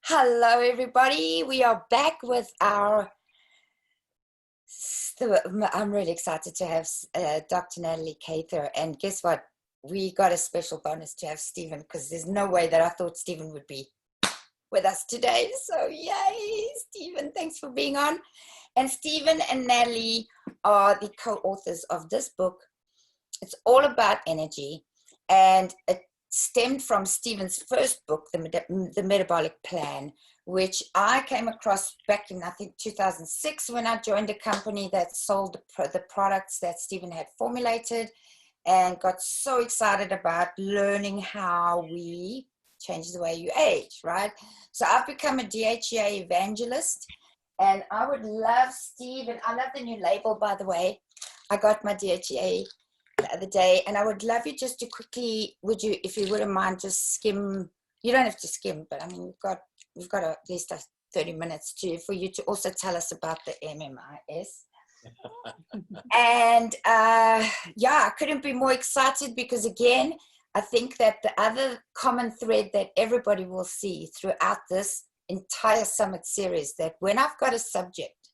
Hello, everybody. We are back with our. I'm really excited to have Dr. Natalie Kather. And guess what? We got a special bonus to have Stephen, because there's no way that I thought Stephen would be with us today. So, yay, Stephen. Thanks for being on. And Stephen and Natalie are the co-authors of this book. It's all about energy. And it stemmed from Stephen's first book, The Metabolic Plan, which I came across back in, I think, 2006, when I joined a company that sold the products that Stephen had formulated, and got so excited about learning how we change the way you age, right? So I've become a DHEA evangelist, and I would love, Stephen, I love the new label, by the way. I got my DHEA the other day, and I would love you just to quickly, would you, if you wouldn't mind, just skim. You don't have to skim, but I mean, we've got at least 30 minutes for you to also tell us about the MMIS. And yeah, I couldn't be more excited, because again, I think that the other common thread that everybody will see throughout this entire summit series, that when I've got a subject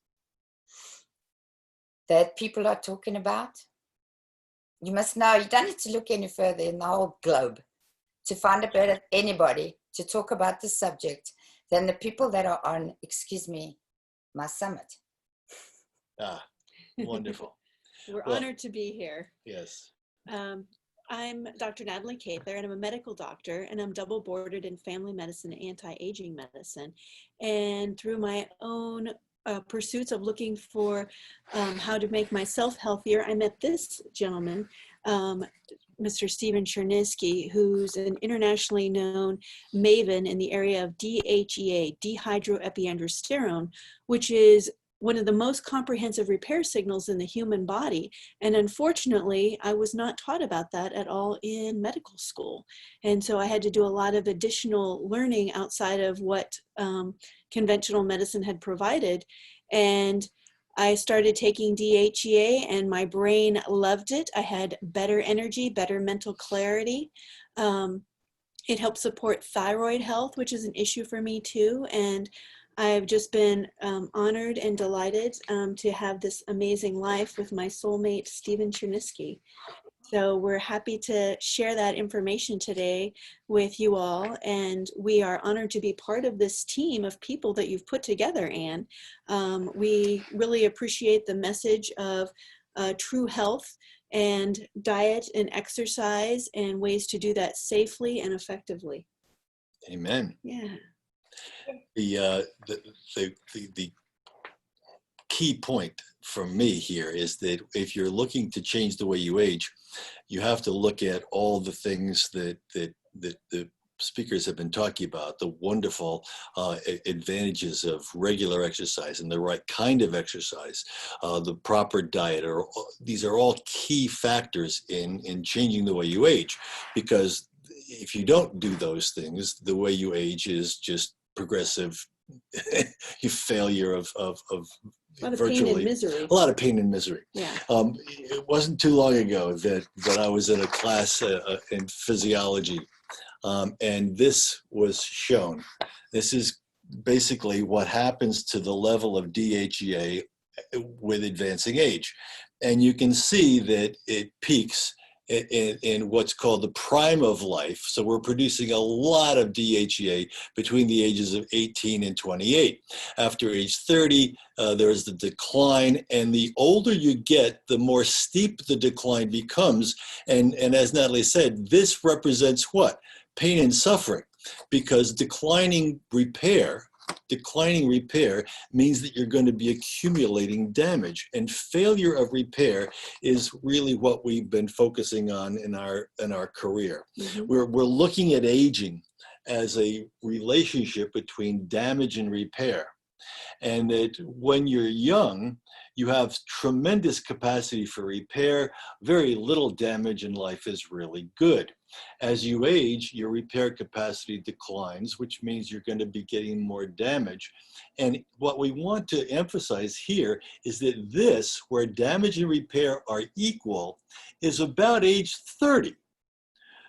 that people are talking about, you must know, you don't need to look any further in the whole globe to find a better anybody to talk about the subject than the people that are on, excuse me, my summit. Ah, wonderful. We're honored to be here. Yes. I'm Dr. Natalie Kather, and I'm a medical doctor, and I'm double boarded in family medicine and anti-aging medicine. And through my own pursuits of looking for how to make myself healthier, I met this gentleman, Mr. Stephen Cherniske, who's an internationally known maven in the area of DHEA, dehydroepiandrosterone, which is one of the most comprehensive repair signals in the human body. And unfortunately, I was not taught about that at all in medical school. And so I had to do a lot of additional learning outside of what conventional medicine had provided. And I started taking DHEA, and my brain loved it. I had better energy, better mental clarity. It helped support thyroid health, which is an issue for me too. And I've just been honored and delighted to have this amazing life with my soulmate, Stephen Cherniske. So we're happy to share that information today with you all. And we are honored to be part of this team of people that you've put together, Anne. We really appreciate the message of true health and diet and exercise and ways to do that safely and effectively. Amen. Yeah. The key point for me here is that if you're looking to change the way you age, you have to look at all the things that the speakers have been talking about, the wonderful advantages of regular exercise and the right kind of exercise, the proper diet. These are all key factors in changing the way you age, because if you don't do those things, the way you age is just progressive failure of a lot of virtually pain and misery. A lot of pain and misery. Yeah. It wasn't too long ago that I was in a class in physiology, and this was shown. This is basically what happens to the level of DHEA with advancing age. And you can see that it peaks in what's called the prime of life. So we're producing a lot of DHEA between the ages of 18 and 28. After age 30, there's the decline, and the older you get, the more steep the decline becomes. And as Natalie said, this represents what? Pain and suffering, because declining repair means that you're going to be accumulating damage, and failure of repair is really what we've been focusing on in our career. Mm-hmm. We're looking at aging as a relationship between damage and repair, and that when you're young, you have tremendous capacity for repair. Very little damage in life is really good. As you age, your repair capacity declines, which means you're going to be getting more damage. And what we want to emphasize here is that this, where damage and repair are equal, is about age 30.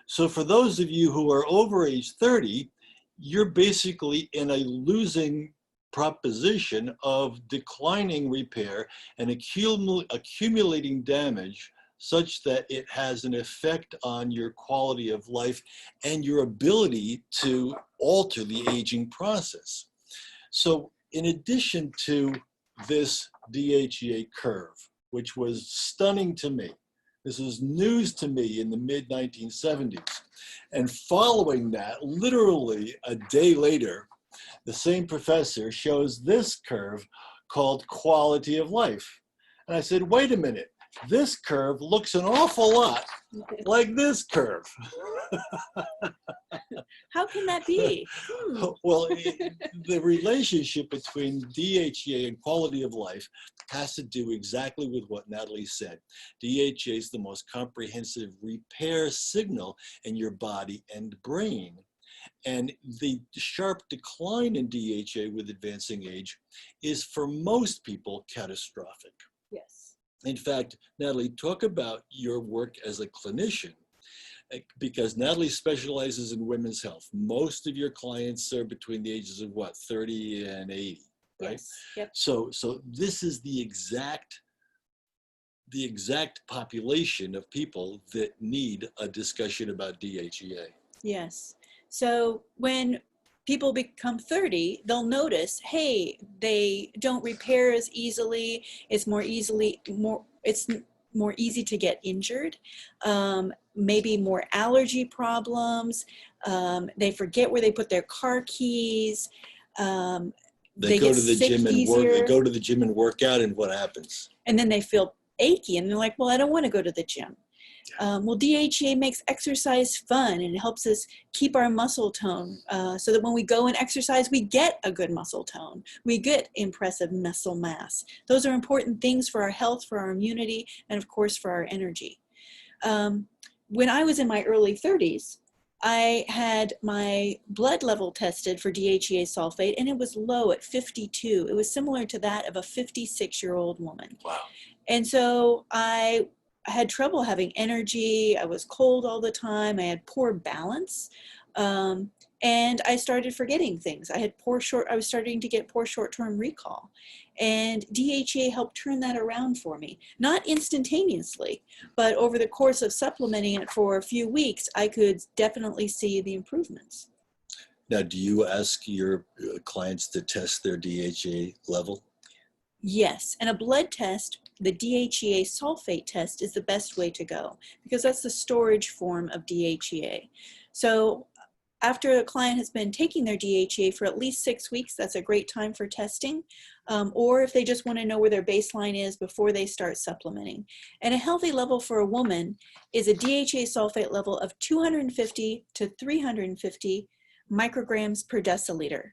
So for those of you who are over age 30, you're basically in a losing proposition of declining repair and accumulating damage such that it has an effect on your quality of life and your ability to alter the aging process. So in addition to this DHEA curve, which was stunning to me, this was news to me in the mid-1970s. And following that, literally a day later, the same professor shows this curve called quality of life. And I said, wait a minute, this curve looks an awful lot like this curve. How can that be? Well, the relationship between DHEA and quality of life has to do exactly with what Natalie said. DHEA is the most comprehensive repair signal in your body and brain. And the sharp decline in DHEA with advancing age is, for most people, catastrophic. Yes. In fact, Natalie, talk about your work as a clinician, because Natalie specializes in women's health. Most of your clients are between the ages of what, 30 and 80, right? Yes. Yep. So this is the exact population of people that need a discussion about DHEA. Yes. So when people become 30, they'll notice, hey, they don't repair as easily. It's more easy to get injured. Maybe more allergy problems. They forget where they put their car keys. They go to the gym and work. They go to the gym and work out, and what happens? And then they feel achy, and they're like, "Well, I don't want to go to the gym." Well, DHEA makes exercise fun, and it helps us keep our muscle tone, so that when we go and exercise, we get a good muscle tone. We get impressive muscle mass. Those are important things for our health, for our immunity, and of course for our energy. When I was in my early 30s, I had my blood level tested for DHEA sulfate, and it was low at 52. It was similar to that of a 56-year-old woman. Wow. And so I had trouble having energy. I was cold all the time. I had poor balance. And I started forgetting things. I was starting to get poor short-term recall. And DHEA helped turn that around for me. Not instantaneously, but over the course of supplementing it for a few weeks, I could definitely see the improvements. Now, do you ask your clients to test their DHEA level? Yes, and a blood test, the DHEA sulfate test, is the best way to go because that's the storage form of DHEA. So after a client has been taking their DHEA for at least 6 weeks, that's a great time for testing, or if they just want to know where their baseline is before they start supplementing. And a healthy level for a woman is a DHEA sulfate level of 250 to 350 micrograms per deciliter.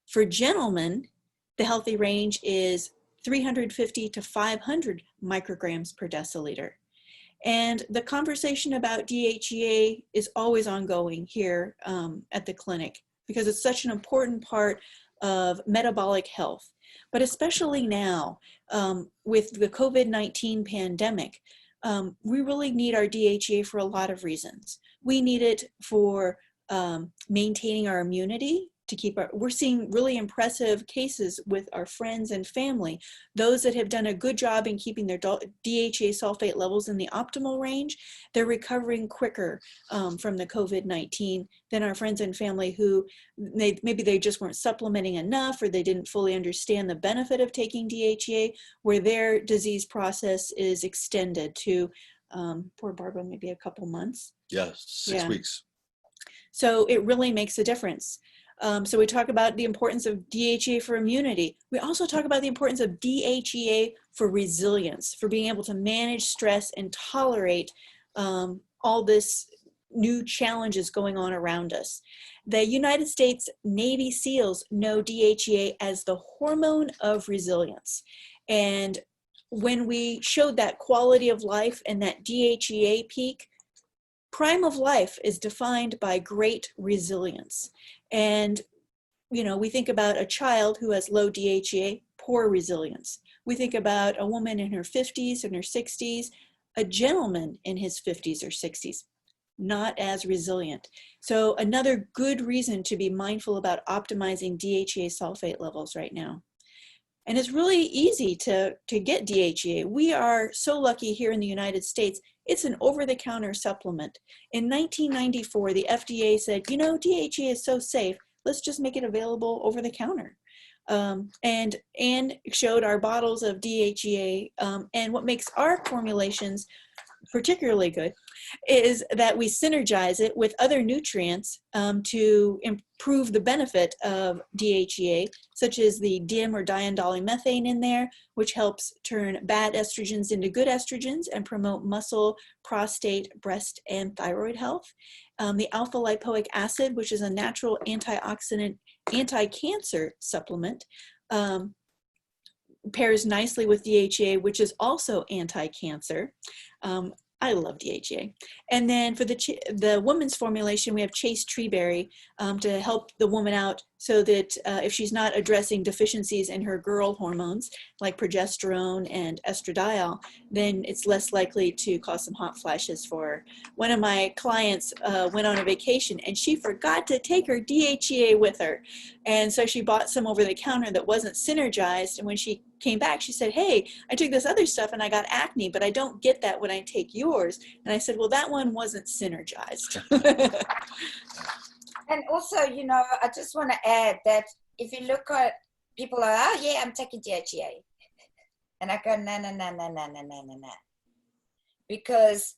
For gentlemen, the healthy range is 350 to 500 micrograms per deciliter. And the conversation about DHEA is always ongoing here at the clinic because it's such an important part of metabolic health. But especially now with the COVID-19 pandemic, we really need our DHEA for a lot of reasons. We need it for maintaining our immunity, we're seeing really impressive cases with our friends and family. Those that have done a good job in keeping their DHEA sulfate levels in the optimal range, they're recovering quicker from the COVID-19 than our friends and family who maybe they just weren't supplementing enough or they didn't fully understand the benefit of taking DHEA, where their disease process is extended to, poor Barbara, maybe a couple months. Yeah, 6 weeks. So it really makes a difference. So we talk about the importance of DHEA for immunity. We also talk about the importance of DHEA for resilience, for being able to manage stress and tolerate all this new challenges going on around us. The United States Navy SEALs know DHEA as the hormone of resilience. And when we showed that quality of life and that DHEA peak, prime of life is defined by great resilience. And, we think about a child who has low DHEA, poor resilience. We think about a woman in her 50s and her 60s, a gentleman in his 50s or 60s, not as resilient. So another good reason to be mindful about optimizing DHEA sulfate levels right now. And it's really easy to get DHEA. We are so lucky here in the United States. It's an over-the-counter supplement. In 1994, the FDA said, you know, DHEA is so safe, let's just make it available over the counter. And showed our bottles of DHEA. And what makes our formulations particularly good is that we synergize it with other nutrients to improve the benefit of DHEA, such as the dim or diindolylmethane in there, which helps turn bad estrogens into good estrogens and promote muscle, prostate, breast, and thyroid health. The alpha lipoic acid, which is a natural antioxidant, anti-cancer supplement, pairs nicely with DHEA, which is also anti-cancer. I love DHEA. And then for the woman's formulation, we have Chase Treeberry to help the woman out so that if she's not addressing deficiencies in her girl hormones like progesterone and estradiol, then it's less likely to cause some hot flashes for her. One of my clients went on a vacation and she forgot to take her DHEA with her. And so she bought some over the counter that wasn't synergized. And when she came back, she said, hey, I took this other stuff and I got acne, but I don't get that when I take yours. And I said, well, that one wasn't synergized. And also, you know, I just want to add that if you look at people are, oh yeah, I'm taking DHEA. And I go, no. Because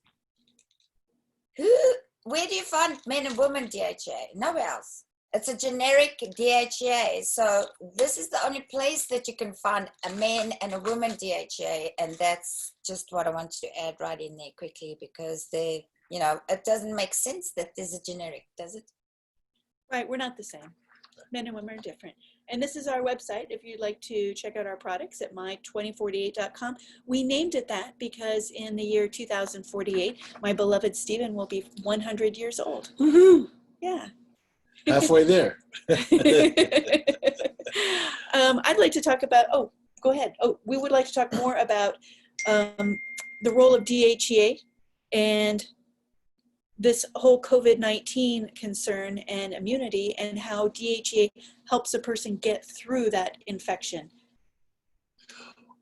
where do you find men and women DHEA? Nowhere else. It's a generic DHEA. So this is the only place that you can find a man and a woman DHEA. And that's just what I wanted to add right in there quickly, because they, you know, it doesn't make sense that there's a generic, does it? Right, we're not the same. Men and women are different. And this is our website if you'd like to check out our products at my2048.com. We named it that because in the year 2048, my beloved Stephen will be 100 years old. Woohoo! Yeah. Halfway there. I'd like to talk about, go ahead. We would like to talk more about the role of DHEA and this whole COVID-19 concern and immunity, and how DHEA helps a person get through that infection.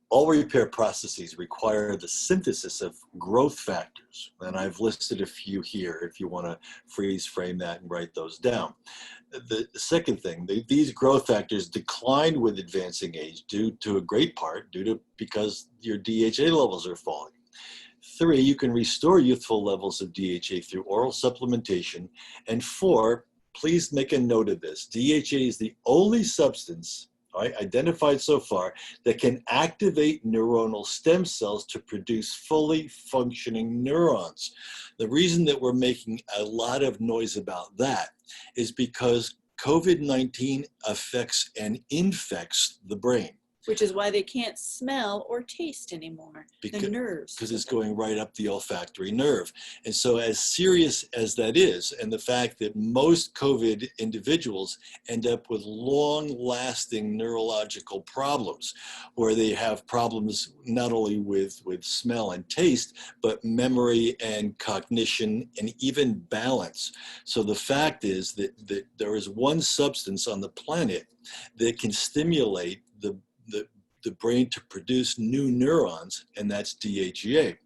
All repair processes require the synthesis of growth factors, and I've listed a few here if you want to freeze frame that and write those down. The second thing, these growth factors decline with advancing age due to a great part because your DHA levels are falling. 3, you can restore youthful levels of DHA through oral supplementation. And 4, please make a note of this. DHA is the only substance identified so far that can activate neuronal stem cells to produce fully functioning neurons. The reason that we're making a lot of noise about that is because COVID-19 affects and infects the brain. Which is why they can't smell or taste anymore, the nerves. Because it's going right up the olfactory nerve. And so as serious as that is, and the fact that most COVID individuals end up with long-lasting neurological problems, where they have problems not only with smell and taste, but memory and cognition and even balance. So the fact is that there is one substance on the planet that can stimulate the brain to produce new neurons, and that's DHEA.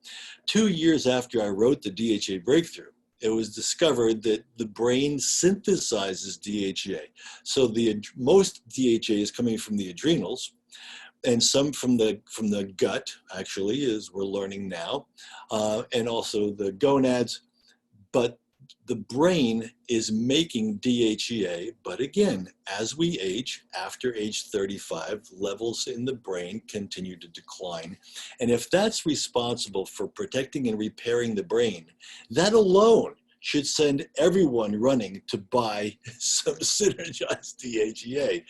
2 years after I wrote the DHA breakthrough, it was discovered that the brain synthesizes DHEA. So most DHA is coming from the adrenals, and some from the gut, actually, as we're learning now, and also the gonads. But the brain is making DHEA, but again, as we age, after age 35, levels in the brain continue to decline. And if that's responsible for protecting and repairing the brain, that alone should send everyone running to buy some synergized DHEA,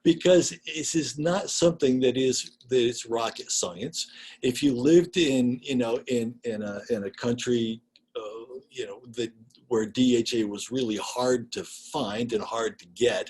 because this is not something that is rocket science. If you lived in a country where DHA was really hard to find and hard to get,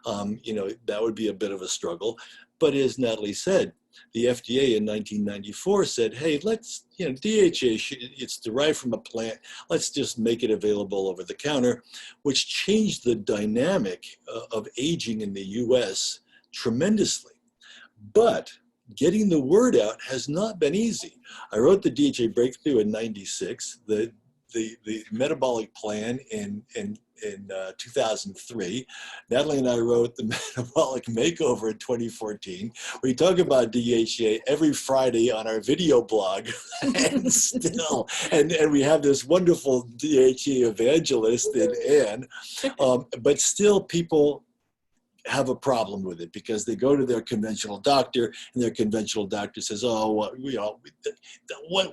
that would be a bit of a struggle. But as Natalie said, the FDA in 1994 said, hey, let's DHA, it's derived from a plant. Let's just make it available over the counter, which changed the dynamic of aging in the US tremendously. But getting the word out has not been easy. I wrote the DHA breakthrough in '96, the metabolic plan in 2003. Natalie and I wrote the metabolic makeover in 2014. We talk about DHA every Friday on our video blog, and still, and we have this wonderful DHA evangelist in Anne, but still people have a problem with it because they go to their conventional doctor and their conventional doctor says, oh, well,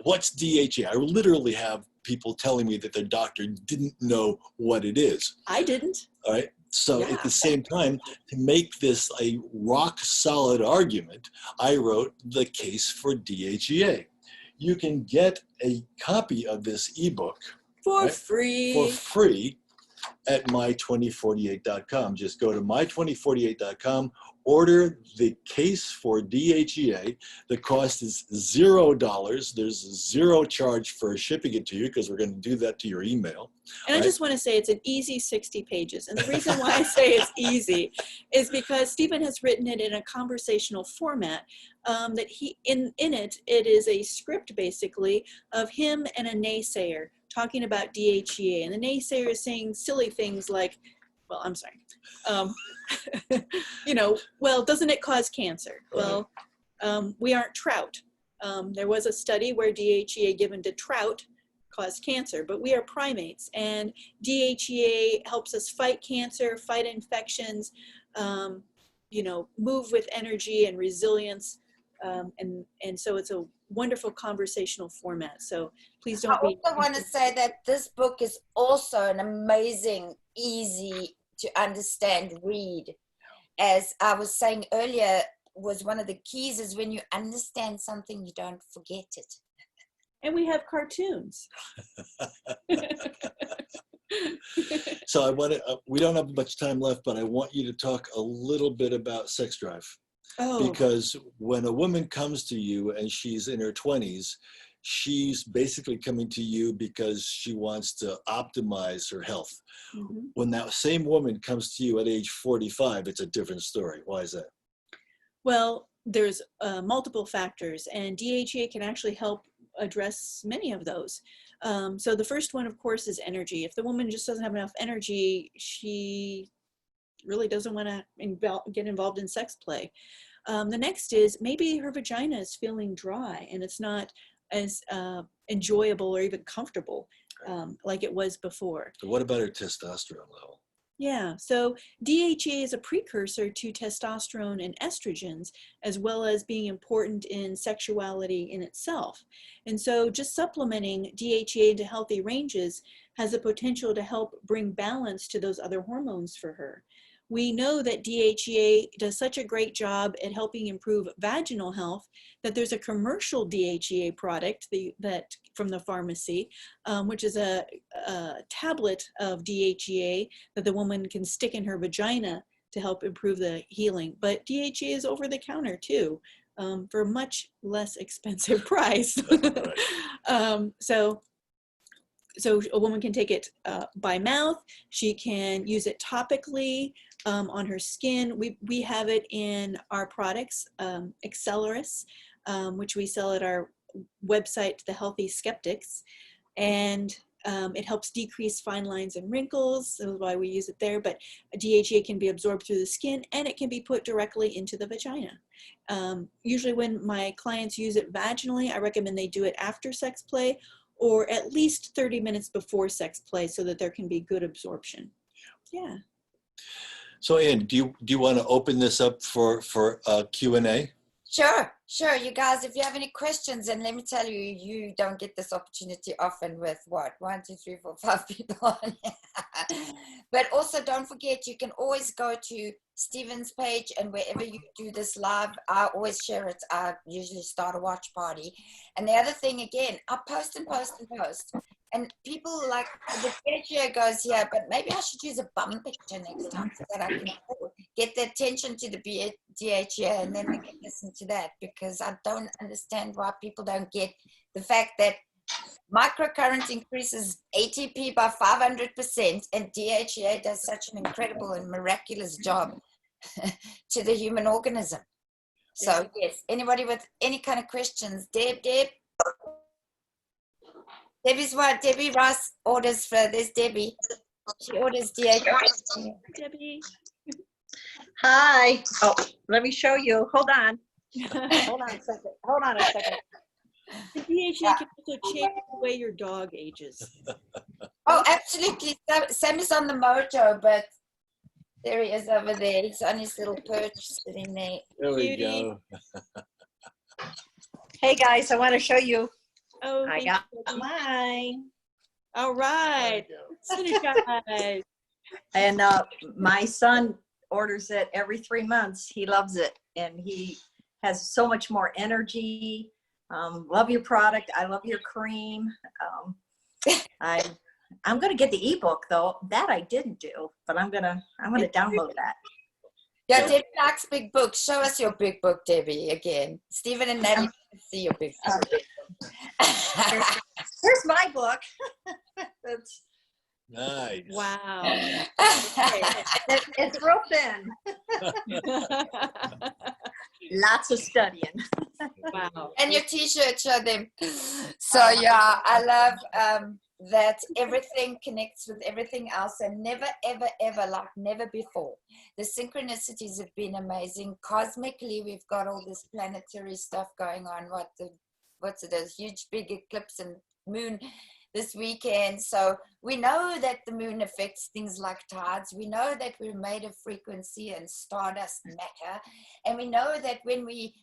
what's DHA? I literally have people telling me that their doctor didn't know what it is. I didn't. All right. So Yeah. at the same time, to make this a rock solid argument, I wrote the case for DHEA. You can get a copy of this ebook For right, free. for free at my2048.com. Just go to my2048.com, order the case for DHEA. The cost is $0. There's zero charge for shipping it to you because we're going to do that to your email. And I just want to say it's an easy 60 pages. And the reason why I say it's easy is because Stephen has written it in a conversational format that in it is a script basically of him and a naysayer talking about DHEA. And the naysayer is saying silly things like, well, I'm sorry, well, doesn't it cause cancer? Right. Well, we aren't trout. There was a study where DHEA given to trout caused cancer, but we are primates, and DHEA helps us fight cancer, fight infections, move with energy and resilience. And so it's a wonderful conversational format. So please don't I also want to say that this book is also an amazing, easy to understand read. As I was saying earlier, was one of the keys is when you understand something, you don't forget it. And we have cartoons. So I want to, we don't have much time left, but I want you to talk a little bit about sex drive. Oh. Because when a woman comes to you and she's in her 20s, she's basically coming to you because she wants to optimize her health. Mm-hmm. When that same woman comes to you at age 45, it's a different story. Why is that? Well, there's multiple factors, and DHEA can actually help address many of those. So the first one, of course, is energy. If the woman just doesn't have enough energy, she really doesn't want to get involved in sex play. The next is maybe her vagina is feeling dry and it's not as enjoyable or even comfortable like it was before. So what about her testosterone level? Yeah, so DHEA is a precursor to testosterone and estrogens, as well as being important in sexuality in itself. And so just supplementing DHEA into healthy ranges has the potential to help bring balance to those other hormones for her. We know that DHEA does such a great job at helping improve vaginal health that there's a commercial DHEA product that from the pharmacy, which is a tablet of DHEA that the woman can stick in her vagina to help improve the healing. But DHEA is over the counter too, for a much less expensive price. So a woman can take it by mouth. She can use it topically on her skin. We have it in our products, Acceleris, which we sell at our website, The Healthy Skeptics. And it helps decrease fine lines and wrinkles. That's why we use it there. But DHEA can be absorbed through the skin, and it can be put directly into the vagina. Usually when my clients use it vaginally, I recommend they do it after sex play, or at least 30 minutes before sex play so that there can be good absorption. Yeah. So Ann, do you want to open this up for Q&A? Sure. You guys, if you have any questions, and let me tell you, you don't get this opportunity often with what, 1, 2, 3, 4, 5 people on here. But also don't forget, you can always go to Stephen's page, and wherever you do this live, I always share it. I usually start a watch party. And the other thing, again, I post. And people like, the picture goes here, but maybe I should use a bum picture next time so that I can get the attention to the DHEA, and then we can listen to that, because I don't understand why people don't get the fact that microcurrent increases ATP by 500%, and DHEA does such an incredible and miraculous job to the human organism. So yes, anybody with any kind of questions? Debbie's what? Debbie Ross orders for this. Debbie, she orders DHEA. Debbie. Hi. Oh, let me show you. Hold on. Hold on a second. Hold on a second. The DHA can also change the way your dog ages. Oh, absolutely. Sam is on the mojo, but there he is over there. He's on his little perch sitting there. There we Cutie. go. Hey guys, I want to show you. Oh, I thank got you. mine. All right. Guys. And my son orders it every 3 months. He loves it. And he has so much more energy. Love your product. I love your cream. I'm going to get the ebook though. That I didn't do, but I'm going to download that. Yeah, Debbie likes big books. Show us your big book, Debbie, again. Stephen and Natalie see your big book. Here's my book. It's Nice. Wow. it's real thin. Lots of studying. Wow. And your t-shirt, show them. So yeah, I love that everything connects with everything else, and never, ever, ever, like never before. The synchronicities have been amazing. Cosmically, we've got all this planetary stuff going on. What's it, a huge big eclipse and moon this weekend. So we know that the moon affects things like tides. We know that we're made of frequency and stardust matter. And we know that when we,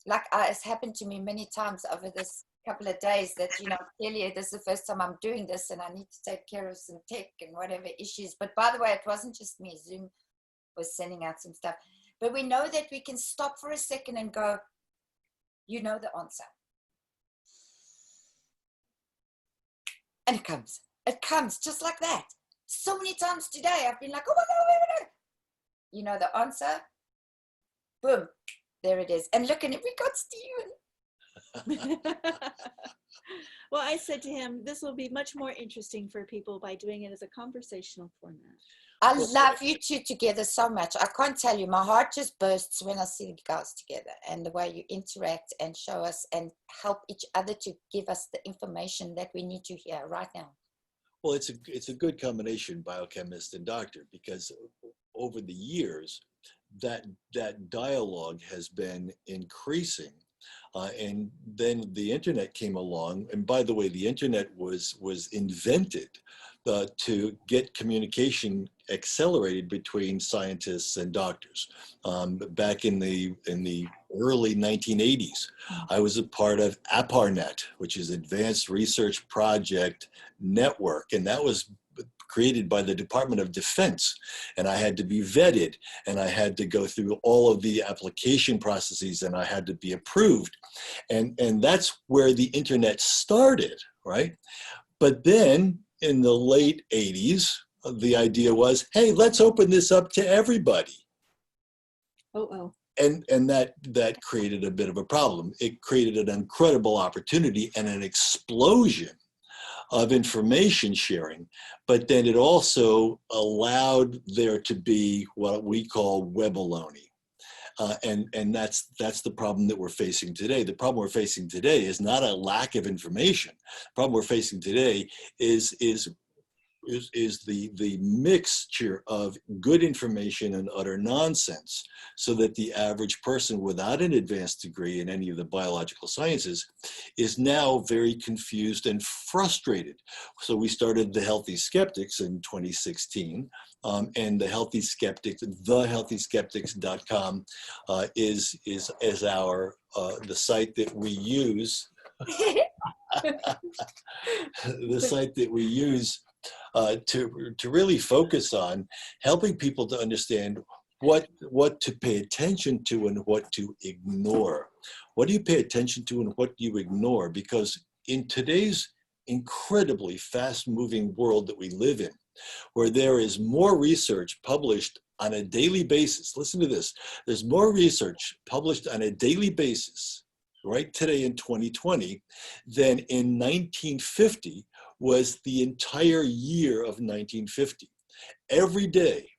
like it's happened to me many times over this couple of days, that, you know, clearly this is the first time I'm doing this and I need to take care of some tech and whatever issues. But by the way, it wasn't just me. Zoom was sending out some stuff. But we know that we can stop for a second and go, you know the answer. And it comes just like that. So many times today, I've been like, oh my God. You know the answer? Boom, there it is. And look, and we got Stephen. Well, I said to him, this will be much more interesting for people by doing it as a conversational format. I love you two together so much. I can't tell you, my heart just bursts when I see you guys together, and the way you interact and show us and help each other to give us the information that we need to hear right now. Well, it's a good combination, biochemist and doctor, because over the years, that dialogue has been increasing. And then the internet came along, and by the way, the internet was invented to get communication accelerated between scientists and doctors. Back in the early 1980s, I was a part of APARNet, which is Advanced Research Project Network, and that was created by the Department of Defense, and I had to be vetted, and I had to go through all of the application processes, and I had to be approved, and that's where the internet started, right? But then in the late 80s, the idea was, hey, let's open this up to everybody. Oh. And that created a bit of a problem. It created an incredible opportunity and an explosion of information sharing, but then it also allowed there to be what we call webaloney. And that's the problem that we're facing today. The problem we're facing today is not a lack of information. The problem we're facing today is the mixture of good information and utter nonsense, so that the average person without an advanced degree in any of the biological sciences is now very confused and frustrated. So we started the Healthy Skeptics in 2016, and the Healthy Skeptics, thehealthyskeptics.com is our the site that we use. The site that we use to really focus on helping people to understand what to pay attention to and what to ignore. What do you pay attention to and what do you ignore? Because in today's incredibly fast-moving world that we live in, where there is more research published on a daily basis, listen to this, there's more research published on a daily basis right today in 2020 than in 1950 was the entire year of 1950. Every day,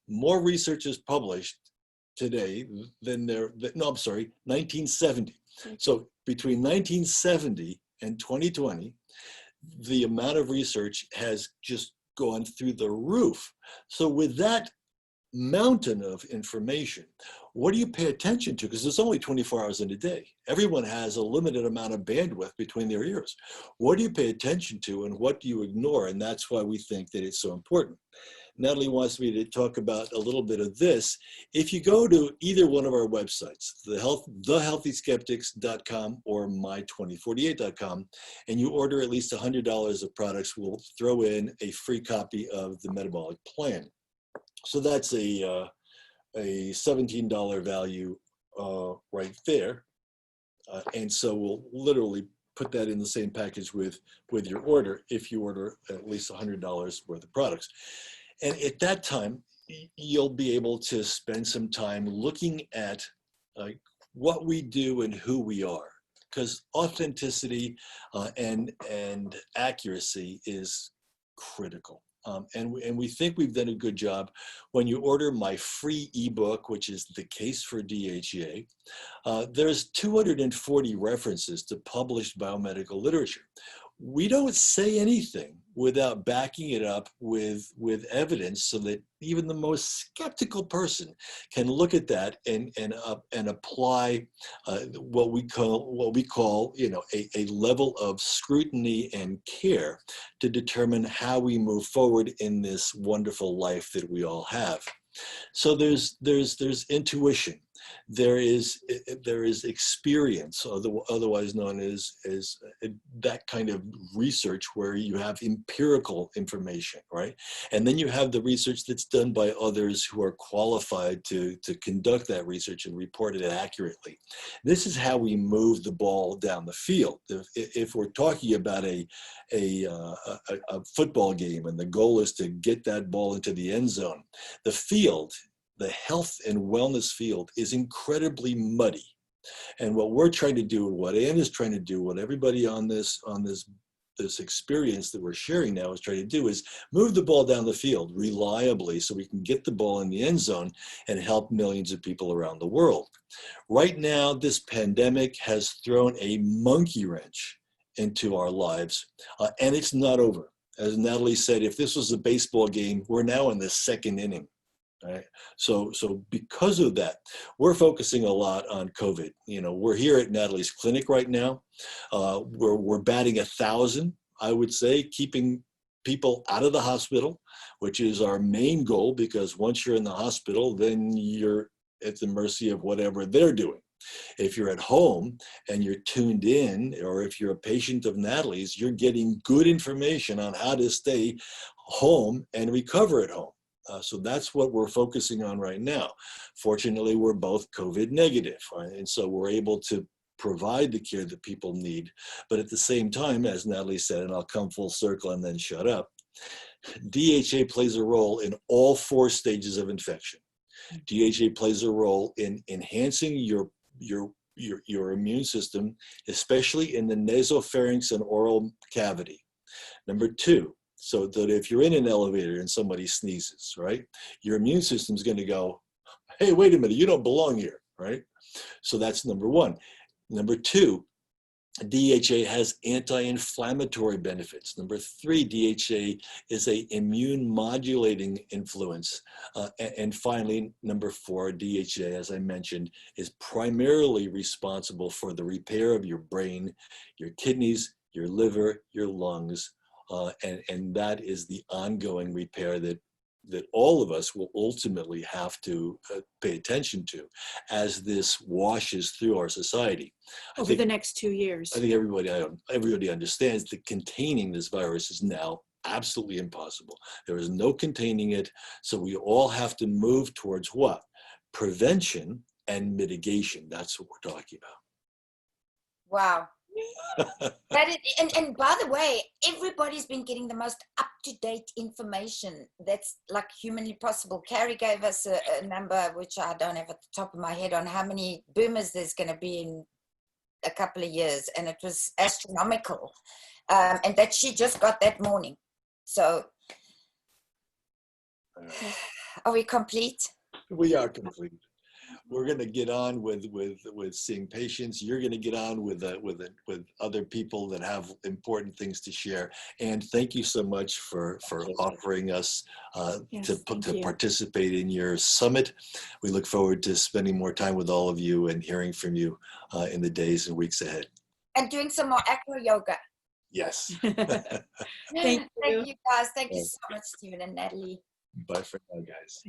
more research is published today than no, I'm sorry, 1970. So between 1970 and 2020, the amount of research has just gone through the roof. So with that mountain of information, what do you pay attention to? Because there's only 24 hours in a day. Everyone has a limited amount of bandwidth between their ears. What do you pay attention to and what do you ignore? And that's why we think that it's so important. Natalie wants me to talk about a little bit of this. If you go to either one of our websites, thehealthyskeptics.com or my2048.com, and you order at least $100 of products, we'll throw in a free copy of the metabolic plan. So that's a $17 value right there. And so we'll literally put that in the same package with your order if you order at least $100 worth of products. And at that time, you'll be able to spend some time looking at what we do and who we are, because authenticity and accuracy is critical. And we think we've done a good job. When you order my free ebook, which is The Case for DHEA, there's 240 references to published biomedical literature. We don't say anything without backing it up with evidence, so that even the most skeptical person can look at that and apply what we call a level of scrutiny and care to determine how we move forward in this wonderful life that we all have. So there's intuition, there is experience, otherwise known as that kind of research where you have empirical information, right? And then you have the research that's done by others who are qualified to conduct that research and report it accurately. This is how we move the ball down the field. If we're talking about a football game and the goal is to get that ball into the end zone, the field, the health and wellness field, is incredibly muddy. And what we're trying to do, and what Ann is trying to do, what everybody on this experience that we're sharing now is trying to do, is move the ball down the field reliably so we can get the ball in the end zone and help millions of people around the world. Right now, this pandemic has thrown a monkey wrench into our lives, and it's not over. As Natalie said, if this was a baseball game, we're now in the second inning. Right. So because of that, we're focusing a lot on COVID. We're here at Natalie's clinic right now. We're batting 1,000, I would say, keeping people out of the hospital, which is our main goal, because once you're in the hospital, then you're at the mercy of whatever they're doing. If you're at home and you're tuned in, or if you're a patient of Natalie's, you're getting good information on how to stay home and recover at home. So that's what we're focusing on right now. Fortunately, we're both COVID negative, right? And so we're able to provide the care that people need. But at the same time, as Natalie said, and I'll come full circle and then shut up, DHA plays a role in all 4 stages of infection. DHA plays a role in enhancing your immune system, especially in the nasopharynx and oral cavity. Number 2, so that if you're in an elevator and somebody sneezes, right, your immune system's going to go, hey, wait a minute, you don't belong here, right? So that's number 1. Number 2, DHA has anti-inflammatory benefits. Number 3, DHA is an immune modulating influence. And finally, number 4, DHA, as I mentioned, is primarily responsible for the repair of your brain, your kidneys, your liver, your lungs, and that is the ongoing repair that all of us will ultimately have to pay attention to as this washes through our society. Over the next 2 years. I think everybody understands that containing this virus is now absolutely impossible. There is no containing it. So we all have to move towards what? Prevention and mitigation. That's what we're talking about. Wow. And by the way, everybody's been getting the most up-to-date information that's like humanly possible. Carrie gave us a number, which I don't have at the top of my head, on how many boomers there's going to be in a couple of years, and it was astronomical, and that she just got that morning. So are we complete? We are complete. We're going to get on with seeing patients. You're going to get on with other people that have important things to share. And thank you so much for offering us to participate in your summit. We look forward to spending more time with all of you and hearing from you in the days and weeks ahead. And doing some more acro yoga. Yes. Thank you. Thank you guys. Thank you so much, Stephen and Natalie. Bye for now, guys.